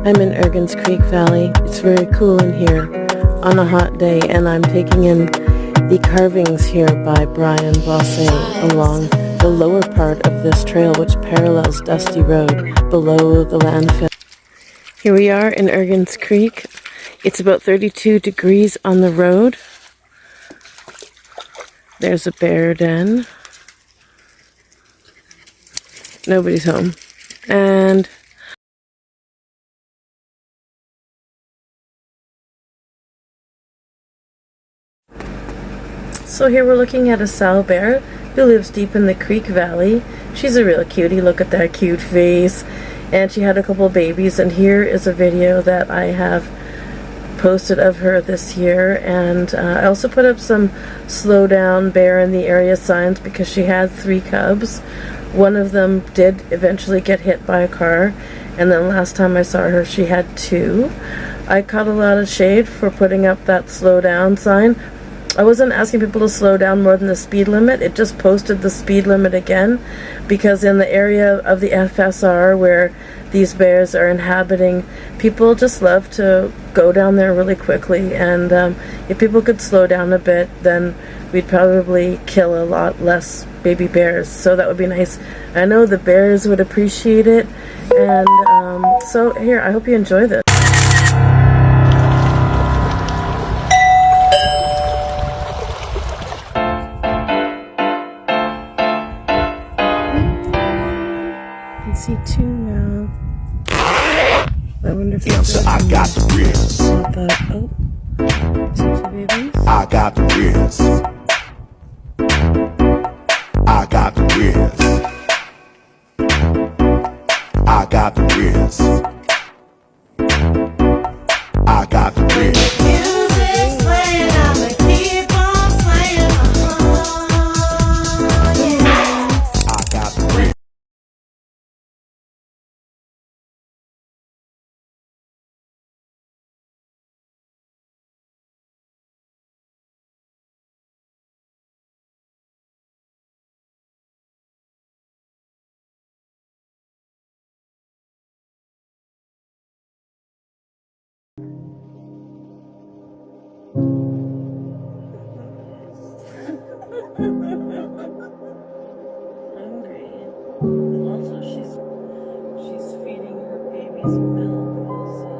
I'm in Ergens Creek Valley. It's very cool in here on a hot day, and I'm taking in the carvings here by Brian Bosse along the lower part of this trail, which parallels Dusty Road below the landfill. Here we are in Ergens Creek. It's about 32 degrees on the road. There's a bear den. Nobody's home. And so here we're looking at a sow bear who lives deep in the creek valley. She's a real cutie. Look at that cute face. And she had a couple of babies, and here is a video that I have posted of her this year. And I also put up some slow down bear in the area signs because she had 3 cubs. One of them did eventually get hit by a car, and then last time I saw her she had 2. I caught a lot of shade for putting up that slow down sign. I wasn't asking people to slow down more than the speed limit. It just posted the speed limit again, because in the area of the FSR where these bears are inhabiting, people just love to go down there really quickly, and if people could slow down a bit, then we'd probably kill a lot less baby bears, so that would be nice. I know the bears would appreciate it, and so here, I hope you enjoy this. I see 2 now. I wonder if I got the wrist. Oh, see 2 babies. I got the wrist. I got the wrist. I got the wrist. I got the wrist. Music's playing, I'ma keep on playing. Yeah. I got the wrist. Hungry. Also, she's feeding her babies milk also.